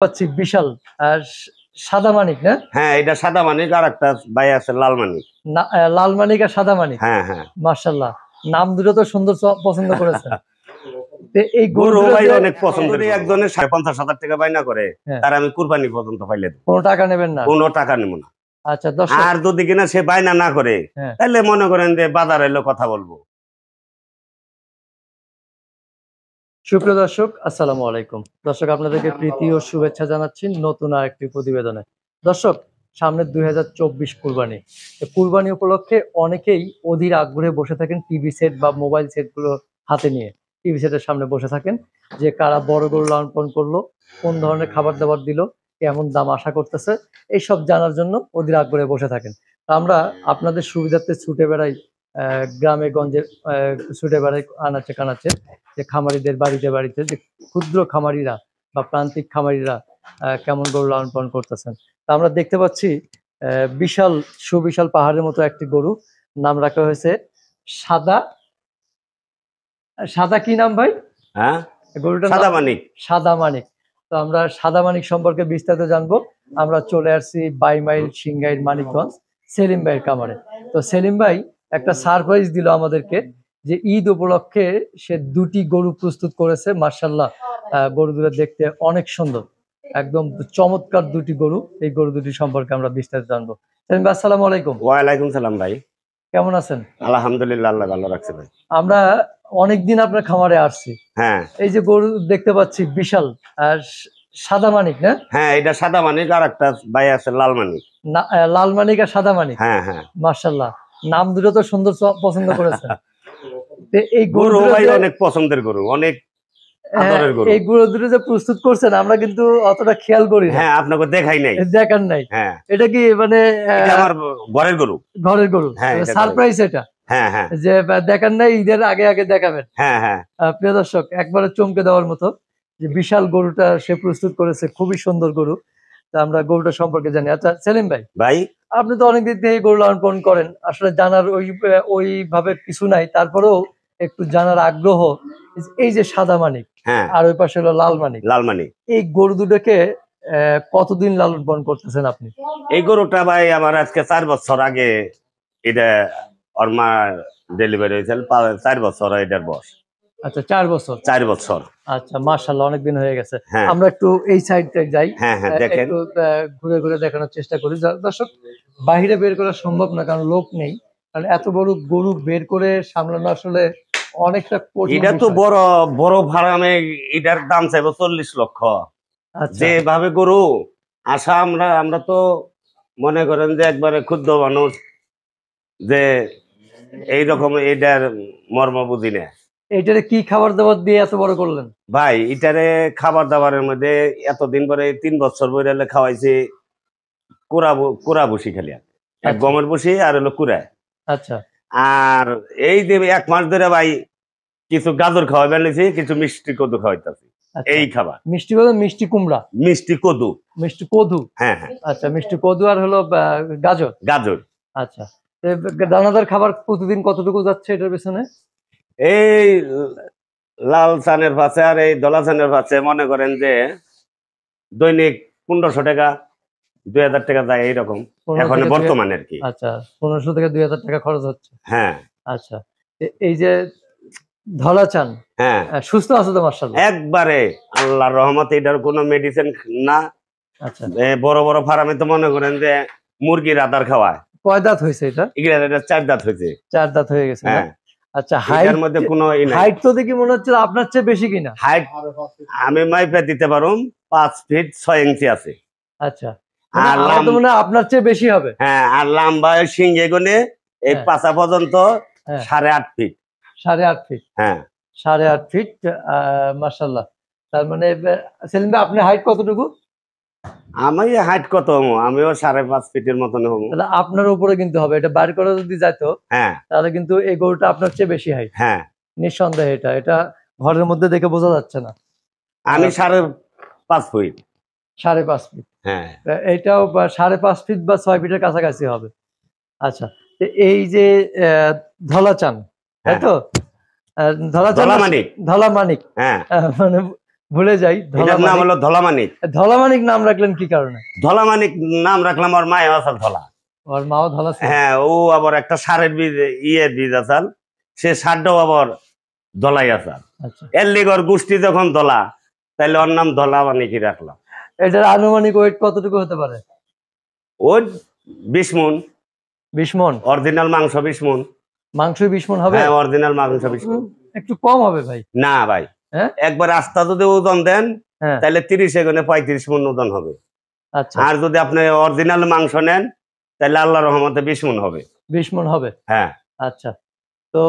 পাচ্ছি বিশাল সাদা মানিক না? হ্যাঁ, এটা সাদা মানিক, আর একটা ভাই আছে লাল মানিক। লাল মানিক আর সাদা মানিক। হ্যাঁ হ্যাঁ, মাশাআল্লাহ, নাম দুটো তো সুন্দর পছন্দ করেছেন। এই গরু ভাই অনেক পছন্দ। একজনের 50,000 টাকা বাইনা করে, তার আমি কুরবানি পর্যন্ত পাইলে কোনো টাকা নেবেন না? কোনো টাকা নেব না। আচ্ছা, আর যদি কিনা সে বাইনা না করে তাহলে মনে করেন যে বাজার এলো কথা বলবো। সুপ্রিয় দর্শক, আসসালামু আলাইকুম। দর্শক, আপনাদেরকে প্রীতি ও শুভেচ্ছা জানাচ্ছি নতুন আরেকটি প্রতিবেদনে। দর্শক, সামনে 2024 কুরবানি। কুরবানি উপলক্ষে অনেকেই অধীর আগ্রহে বসে থাকেন টিভি সেট বা মোবাইল সেটগুলো হাতে নিয়ে। টিভি সেটের সামনে বসে থাকেন যে কারা বড় গরু লালন পালন করলো, কোন ধরনের খাবার দাবার দিল, কেমন দাম আশা করতেছে, এইসব জানার জন্য অধীর আগ্রহে বসে থাকেন। আমরা আপনাদের সুবিধার্থে ছুটে বেড়াই, গ্রামে গঞ্জে ছুটে বেড়াই আনাচে কানাচে, যে খামারিদের বাড়িতে বাড়িতে, যে ক্ষুদ্র খামারিরা বা প্রান্তিক খামারিরা কেমন গরু লালন পালন করতেছেন। তা আমরা দেখতে পাচ্ছি বিশাল সুবিশাল পাহাড়ের মতো একটি গরু, নাম রাখা হয়েছে সাদা। সাদা কি নাম ভাই? হ্যাঁ, গরুটার সাদা মানিক। সাদা মানিক। তো আমরা সাদা মানিক সম্পর্কে বিস্তারিত জানবো। আমরা চলে আসছি 22 মাইল সিংগাইর মানিকগঞ্জ সেলিম ভাইয়ের খামারে। তো সেলিম ভাই একটা সারপ্রাইজ দিল আমাদেরকে যে ঈদ উপলক্ষে সে দুটি গরু প্রস্তুত করেছে। মাশাআল্লাহ, গরুগুলো দেখতে অনেক সুন্দর, একদম চমৎকার দুটি গরু। এই গরু দুটি সম্পর্কে আমরা বিস্তারিত জানবো। সেলিম ভাই, আসসালামু আলাইকুম। ওয়ালাইকুম সালাম ভাই, কেমন আছেন? আলহামদুলিল্লাহ, আল্লাহ ভালো রাখছে ভাই। আমরা অনেকদিন আপনার খামারে আসছি। হ্যাঁ, এই যে গরু দেখতে পাচ্ছি বিশাল সাদা মানিক না? হ্যাঁ, এটা সাদা মানিক, আর একটা ভাই আছে লাল মানিক। লাল মানিক আর সাদা মানিক। হ্যাঁ হ্যাঁ, মাশাআল্লাহ, নাম দুটো তো সুন্দর পছন্দ করেছেন। এই গরু ভাই অনেক পছন্দের গরু, অনেক আদরের গরু। এই গরু দুটো যে প্রস্তুত করছেন আমরা কিন্তু অতটা খেয়াল করি না। হ্যাঁ, আপনাকে দেখাই নাই, দেখার নাই। হ্যাঁ, এটা কি মানে আমার ঘরের গরু? ঘরের গরু। হ্যাঁ, সারপ্রাইজ এটা। হ্যাঁ হ্যাঁ, যে দেখার নাই, ঈদের আগে আগে দেখাবেন। হ্যাঁ হ্যাঁ, প্রিয় দর্শক, একবারে চমকে দেওয়ার মতো যে বিশাল গরুটা সে প্রস্তুত করেছে, খুবই সুন্দর গরু। তা আমরা গরুটা সম্পর্কে জানি। আচ্ছা সেলিম ভাই, আপনি তো অনেক দিন থেকে গরু লালন পালন করেন, আসলে জানার ওইভাবে কিছু নাই, তারপরেও একটু জানার আগ্রহ। এই যে সাদা মানিক আর ওই পাশে হলো লাল মানিক, এই গরু দুটোকে কতদিন লালন পালন করতেছেন আপনি? এই গরুটা ভাই আমার আজকে 4 বছর আগে এটা ওর মা ডেলিভারি হয়েছিল, 4 বছর এটার বয়স। আচ্ছা, 4 বছর। 4 বছর। আচ্ছা, মাশাআল্লাহ, অনেকদিন হয়ে গেছে। আমরা একটু এই সাইডে যাই, একটু ঘুরে ঘুরে দেখানোর চেষ্টা করি। দর্শক, বাইরে বের করা সম্ভব না, কারণ লোক নেই। কারণ এত বড় গরু বের করে সামলানো আসলে অনেকটা কঠিন। এটা তো বড় বড় ফার্মে, এটার দাম চাইবো 40 লক্ষ। যেভাবে গরু আশা, আমরা তো মনে করেন যে একবারে ক্ষুদ্র মানুষ, যে এইরকম এটার মর্ম বুঝি না। এইটারে কি খাবার দাবার দিয়ে এত বড় করলেন ভাই? এটারে খাবার দাবারের মধ্যে এতদিন পরে 3 বছর বইলে খাওয়াইছি কুড়া বসি, খালি গমের বসি আর হলো কুড়ায়। আচ্ছা, আর এই যে 1 মাস ধরে ভাই কিছু গাজর খাওয়াই বেড়েছি, কিছু মিষ্টি কদু খাওয়াইতেছি। এই খাবার মিষ্টি কদু, মিষ্টি কুমড়া, মিষ্টি কদু, মিষ্টি কদু। হ্যাঁ হ্যাঁ, আচ্ছা, মিষ্টি কদু আর হলো গাজর। গাজর। আচ্ছা, দানাদার খাবার প্রতিদিন কতটুকু যাচ্ছে এটার পেছনে? এই লাল চানের পাশে আর এই দলা চানের পাশে মনে করেন যে দৈনিক 1500 টাকা 2000 টাকা যায়, এইরকম এখন বর্তমানে আর কি। আচ্ছা, 1500 থেকে 2000 টাকা খরচ হচ্ছে। হ্যাঁ, আচ্ছা, এই যে ধলা চান, হ্যাঁ, সুস্থ আছে তো? মাশাআল্লাহ, একবারে আল্লাহর রহমতে। এটার কোনো মেডিসিন না। আচ্ছা, বড় বড় ফার্মে তো মনে করেন যে মুরগির আদার খাওয়ায়। কয় দাঁত হয়েছে এটা? এটা 4 দাঁত হয়েছে। 4 দাঁত হয়ে গেছে। হ্যাঁ, আচ্ছা, হাইটের মধ্যে কোনো হাইট তো দেখি মনে হচ্ছে আপনার চেয়ে বেশি কিনা? হাইট আমি মাইপে দিতে পারুম 5 ফিট 6 ইঞ্চি আছে। আচ্ছা, আর মনে হয় আপনার চেয়ে বেশি হবে। হ্যাঁ, আর লম্বা সিংহে গুনে এই পাছা পর্যন্ত 8.5 ফিট। 8.5 ফিট? হ্যাঁ, 8.5 ফিট। মাশাআল্লাহ। তার মানে সেলিম ভাই, আপনার হাইট কতটুকু? আমি হাইট কত? আমিও 5.5 ফিটের মতন হবো। তাহলে আপনার উপরে কিন্তু হবে, এটা বাইর করে যদি যাইতো তাহলে কিন্তু এই গরুটা আপনার চেয়ে বেশি হাইট। হ্যাঁ, নিঃসন্দেহে। এটা ঘরের মধ্যে দেখে বোঝা যাচ্ছে না। আমি 5.5 ফিট। 5.5 ফিট? হ্যাঁ, এইটাও 5.5 ফিট বা 6 ফিটের কাছাকাছি হবে। আচ্ছা, এই যে ধলা চান, তাই তো? ধলা মানিক। হ্যাঁ, মানে ভুলে যাই। এটার নাম হলো ধলামানিক। ধলামানিক নাম রাখলেন কি কারণে? ধলামানিক নাম রাখলাম ওর মায়ের আসাল ধলা। ওর মাও ধলা ছিল? হ্যাঁ, ও আবার একটা সারের বীজ বীজ আসাল, সে সারটাও আবার ধলাই আসাল। আচ্ছা, এর লিগে ওর গোষ্ঠী যখন ধলা, তাহলে ওর নাম ধলামানিকই রাখলাম। এটার আনুমানিক ওয়েট কতটুকু হতে পারে? ওই 20 মণ। 20 মণ? অরিজিনাল মাংস 20 মণ। মাংস 20 মণ হবে? হ্যাঁ, অরিজিনাল মাংস 20 মণ। একটু কম হবে ভাই। না ভাই, হ্যাঁ, একবার আস্তা যদি ওজন দেন তাহলে 30 এগুনে 35 মণ ওজন হবে। আচ্ছা, আর যদি আপনি অরিজিনাল মাংস নেন তাহলে আল্লাহর রহমতে 20 মণ হবে। 20 মণ হবে? হ্যাঁ। আচ্ছা, তো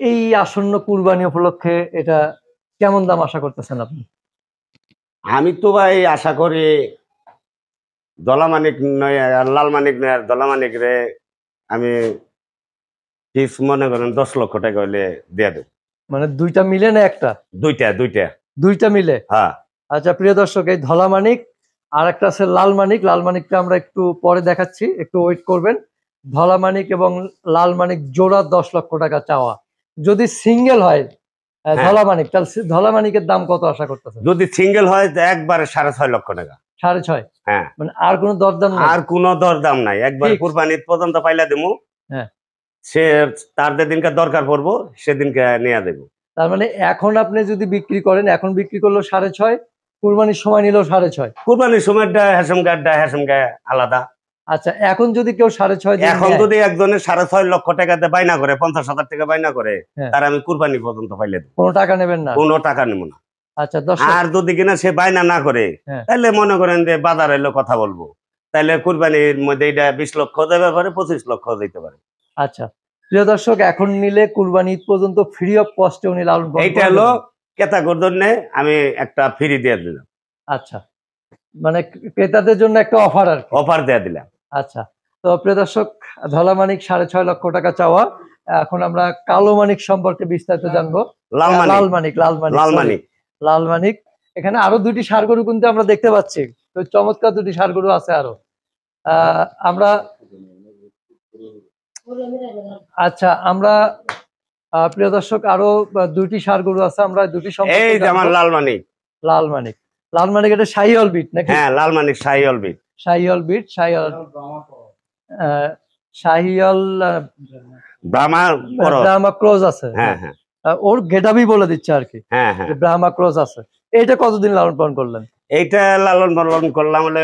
এই আসন্ন কুরবানি উপলক্ষে এটা কেমন দাম আশা করতেছেন আপনি? আমি তো ভাই আশা করি দলামানিক নয়, লালমানিক নয়, আর দলামানিক রে আমি ফিক্স মনে করেন 10 লক্ষ টাকা হইলে দিয়ে দেব। মানে দুইটা মিলে না একটা? দুইটা মিলে। হ্যাঁ। আচ্ছা প্রিয় দর্শক, এই ধলামানিক আর একটা আছে লালমানিক। লালমানিকটা আমরা একটু পরে দেখাচ্ছি, একটু ওয়েট করবেন। ধলামানিক এবং লালমানিক জোড়া 10 লক্ষ টাকা চাওয়া। যদি সিঙ্গেল হয় ধলামানিক, তাহলে ধলামানিকের দাম কত আশা করতেছেন? যদি সিঙ্গেল হয় একবারে 6.5 লক্ষ টাকা। 6.5? হ্যাঁ। মানে আর কোনো দরদাম নাই? আর কোনো দরদাম নাই, একবারে কুরবানি পর্যন্ত পাইলা দেবো। হ্যাঁ, সে তার যেদিনকে দরকার পড়বো সেদিনকে নিয়ে দেবো। তার মানে এখন আপনি যদি বিক্রি করেন, এখন বিক্রি করলো 6.5, কুরবানির সময় নিল 6.5। কুরবানির সময়টা হ্যাসমগা আলাদা। আচ্ছা, এখন যদি কেউ 6.5, এখন যদি একজনের 6.5 লক্ষ টাকা বাইনা করে, 50,000 টাকা বাইনা করে, তার আমি কুরবানি পর্যন্ত পাইলে দেবো। কোনো টাকা নেবেন না? কোনো টাকা নেবো না। আচ্ছা, আর যদি কিনা সে বাইনা না করে, তাহলে মনে করেন যে বাজার এলো কথা বলবো, তাহলে কুরবানির মধ্যে এটা 20 লক্ষ দেবে পারে, 25 লক্ষ দিতে পারে। আচ্ছা প্রিয় দর্শক, এখন নিলে কুরবানি ঈদ পর্যন্ত ফ্রি অফ কস্টে উনি লালন পালন এইটা হলো ক্রেতাদের জন্য আমি একটা ফ্রি দিয়ে দিলাম। আচ্ছা, মানে ক্রেতাদের জন্য একটা অফার আর অফার দিয়ে দিলাম। আচ্ছা, তো প্রিয় দর্শক, ধলামানিক 6.5 লক্ষ টাকা চাওয়া। এখন আমরা কালো মানিক সম্পর্কে বিস্তারিত জানবো। লালমানিক এখানে আরো দুটি ষাঁড় গরু কিন্তু আমরা দেখতে পাচ্ছি, তো চমৎকার দুটি ষাঁড় গরু আছে আরো। আমরা আচ্ছা, আমরা প্রিয় দর্শক আরো দুটি ষাঁড় গরু আছে, আমরা দুটি সম্পর্কে এই যে আমার লালমানিক এটা শাহিওয়াল বিট নাকি? হ্যাঁ, লালমানিক শাহিওয়াল বিট। শাহিওয়াল ব্রাহ্মা ক্রস আছে। হ্যাঁ হ্যাঁ, ওর গেটাবি বলে দিচ্ছে আর কি। হ্যাঁ হ্যাঁ, ব্রাহ্মা ক্রস আছে। এইটা কতদিন লালন পালন করলেন? এইটা লালন পালন করলাম হলো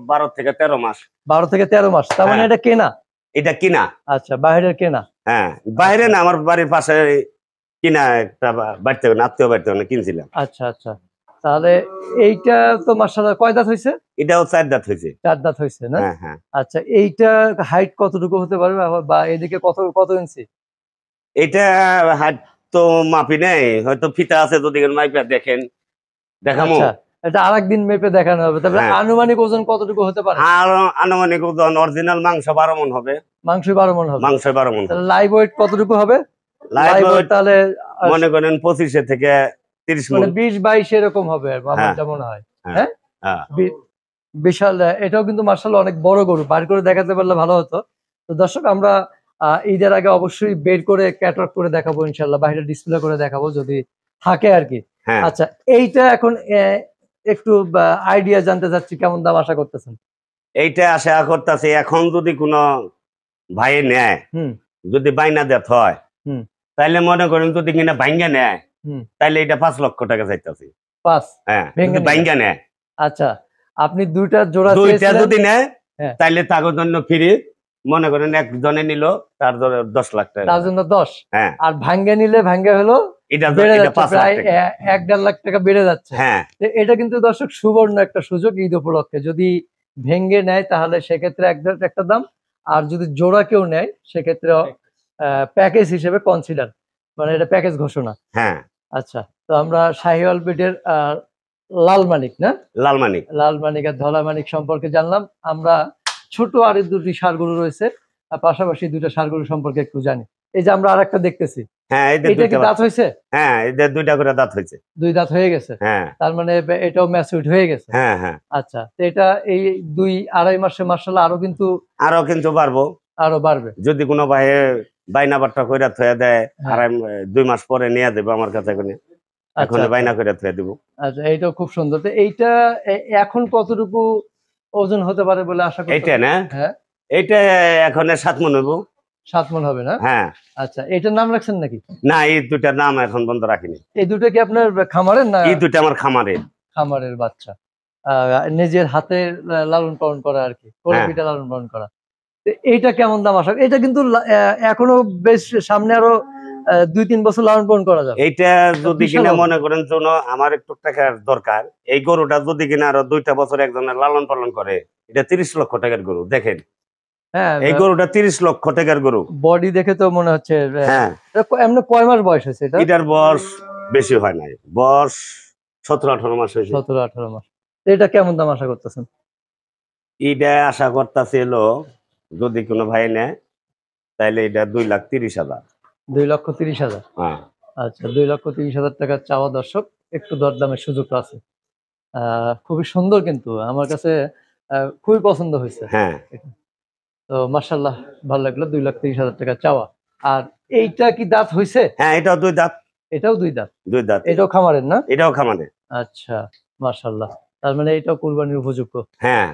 12 থেকে 13 মাস। 12 থেকে 13 মাস, তার মানে এটা কেনা? এটা কিনা। আচ্ছা, বাইরের কেনা? হ্যাঁ, বাইরে না, আমার বাড়ির পাশে কিনা একটা বাড়িতে আত্মীয় বাড়িতে কিনছিলাম। আচ্ছা আচ্ছা, তাহলে এইটা তো মাশাআল্লাহ কয় দাঁত হয়েছে? এটাও 4 দাঁত হয়েছে। 4 দাঁত হয়েছে না? হ্যাঁ হ্যাঁ। আচ্ছা, এইটা হাইট কতটুকু হতে পারবে, বা এদিকে কত ইঞ্চি? এটা হাইট তো মাপি নেই, হয়তো ফিতা আছে, যদি মাইপা দেখেন দেখামো। এটা আরেকদিন মেপে দেখানো হবে। তারপরে আনুমানিক ওজন কতটুকু হতে পারে? আনুমানিক ওজন অরিজিনাল মাংস 12 মণ হবে। মাংস 12 মণ হবে? মাংস 12 মণ। লাইভ ওয়েট কতটুকু হবে? লাইভ ওয়েট তাহলে মনে করেন 25 থেকে 30 মণ, মানে 20-22 এরকম হবে আমার যা মনে হয়। হ্যাঁ, বিশাল। এটাও কিন্তু মাশাআল্লাহ অনেক বড় গরু, বার করে দেখাতে পারলে ভালো হতো। তো দর্শক, আমরা ঈদের আগে অবশ্যই বের করে ক্যাটালগ করে দেখাবো ইনশাআল্লাহ, বাইরে ডিসপ্লে করে দেখাবো যদি থাকে আর কি। আচ্ছা, এইটা এখন একটু আইডিয়া জানতে চাচ্ছি, কেমন দাম আশা করতেছেন? এইটা আশা করতেছি এখন যদি কোনো ভাই নেয়, যদি বাইনা দেত হয়, তাইলে মনে করেন যদি কিনা ভাঙ্গা নেয়, তাইলে এটা 5 লক্ষ টাকা চাইতেছি। 5? হ্যাঁ, ভাঙ্গা নেয়। আচ্ছা, আপনি দুইটা জোড়া যদি নেয় তাইলে তার জন্য ফ্রি। মনে করেন একজনে নিল, তার 10 লাখ টাকা, তার জন্য 10। হ্যাঁ, আর ভাঙ্গা নিলে ভাঙ্গা হলো প্রায় 1.5 লাখ টাকা বেড়ে যাচ্ছে। হ্যাঁ, এটা কিন্তু দর্শক সুবর্ণ একটা সুযোগ ঈদ উপলক্ষে। যদি ভেঙ্গে নেয় তাহলে সেক্ষেত্রে একটা দাম, আর যদি জোড়া কেউ নেয় সেক্ষেত্রে প্যাকেজ হিসেবে কনসিডার, মানে এটা প্যাকেজ ঘোষণা। হ্যাঁ। আচ্ছা, তো আমরা শাহিওয়াল বিটের লালমানিক লালমানিক আর ধলামানিক সম্পর্কে জানলাম। আমরা ছোট আর দুটি ষাঁড় গরু রয়েছে, পাশাপাশি দুইটা ষাঁড় গরু সম্পর্কে একটু জানি। এই যে আমরা আরেকটা দেখতেছি, হ্যাঁ, এটা কি দাঁত হয়েছে? হ্যাঁ, এদের 2টা করে দাঁত হয়েছে। 2 দাঁত হয়ে গেছে। হ্যাঁ, তার মানে এটাও ম্যাচুরড হয়ে গেছে। হ্যাঁ হ্যাঁ। আচ্ছা, তো এটা এই 2-2.5 মাসে মাশাআল্লাহ আরো কিন্তু বাড়বে যদি কোনো ভাই বাইনা বাট্টা কইরা থয়ে দেয়, 2 মাস পরে নিয়ে দেবে আমার কাছে। এখন আচ্ছা বাইনা করে থুয়ে দিব। আচ্ছা, এইটাও খুব সুন্দর। তো এইটা এখন কতটুকু ওজন হতে পারে বলে আশা এইটা করতেছেন? না, হ্যাঁ, এইটা এখন 7 মণ হইব। 7 মণ হবে না? হ্যাঁ। আচ্ছা, এটার নাম রাখছেন নাকি? না, এই দুটার নাম এখন বন্ধ রাখিনি। এই দুটো কি আপনার খামারের না? এই দুটা আমার খামারে। খামারের বাচ্চা, নিজের হাতে লালন পালন করা আর কি, কোলে হ্যাঁ। পিঠে লালন পালন করা। তো এইটা কেমন দাম আশা? এটা কিন্তু এখনো বেশ সামনে আরো 2-3 বছর লালন পালন করা যাবে। এইটা যদি বিশাল কিনা হবে। মনে করেন জন্য আমার একটু টাকার দরকার, এই গরুটা যদি কিনা আরো 2টা বছর একজনের লালন পালন করে, এটা 30 লক্ষ টাকার গরু। দেখেন হ্যাঁ, এই গরুটা 30 লক্ষ টাকার গরু। বডি দেখে তো মনে হচ্ছে। হ্যাঁ, এমনি কয় মাস বয়স হয়েছে এটা? এটার বয়স বেশি হয় নাই, বয়স 17-18 মাস হয়েছে। 17-18 মাস। তো এটা কেমন দাম আশা করতেছেন? এটা আশা করতেছিল যদি কোনো ভাই নেয় তাহলে এটা 2,30,000। 2,30,000। হ্যাঁ। আচ্ছা, 2,30,000 টাকা চাওয়া দর্শক, একটু দরদামের সুযোগ আছে। খুবই সুন্দর, কিন্তু আমার কাছে খুবই পছন্দ হয়েছে। হ্যাঁ। তো মাশাআল্লাহ, ভালো লাগলো। 2,30,000 টাকা চাওয়া। আর এইটা কি দাঁত হয়েছে? হ্যাঁ, এটাও 2 দাঁত। এটাও 2 দাঁত। 2 দাঁত। এটাও খামারের না? এটাও খামারে। আচ্ছা, মাশাআল্লাহ। তার মানে এটাও কুরবানির উপযুক্ত। হ্যাঁ।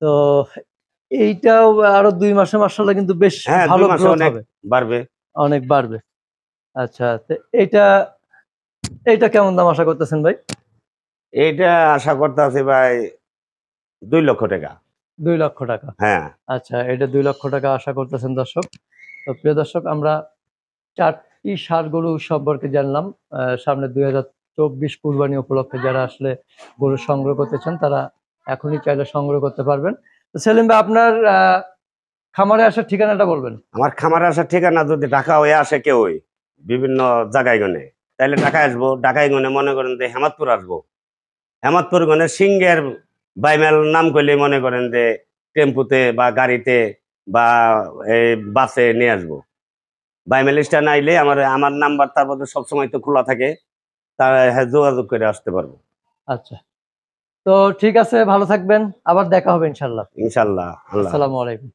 তো এইটাও আরো 2 মাসে মাশাআল্লাহ কিন্তু বেশ হ্যাঁ, 2 ভালো মাসে গ্রোথ অনেক হবে, বাড়বে। অনেক বাড়বে। আচ্ছা, তো এইটা কেমন দাম আশা করতেছেন ভাই? এইটা আশা করতেছি ভাই 2 লক্ষ টাকা। 2 লক্ষ টাকা। হ্যাঁ। আচ্ছা, এটা 2 লক্ষ টাকা আশা করতেছেন দর্শক। তো প্রিয় দর্শক, আমরা 4টি ষাঁড় গরু সম্পর্কে জানলাম। সামনে 2024 কুরবানি উপলক্ষে যারা আসলে গরু সংগ্রহ করতে চান, তারা এখনই চাইলে সংগ্রহ করতে পারবেন। তো সেলিম ভাই, আপনার খামারে আসার ঠিকানাটা বলবেন। আমার খামারে আসার ঠিকানা যদি ঢাকা হয়ে আসে কেউ বিভিন্ন জায়গায় গনে, তাহলে ঢাকায় আসবো। ঢাকায় গনে মনে করেন যে হেমাদপুর আসবো। হেমাদপুর গনে সিংহের বাইমেল নাম করলে মনে করেন যে টেম্পুতে বা গাড়িতে বা এই বাসে নিয়ে আসবো। বাইমেল স্ট্যান্ড আইলে আমার নাম্বার তারপরে সবসময় তো খোলা থাকে, তার যোগাযোগ করে আসতে পারবো। আচ্ছা, তো ঠিক আছে, ভালো থাকবেন, আবার দেখা হবে ইনশাল্লাহ। ইনশাল্লাহ। আল্লাহ। আসসালামু আলাইকুম।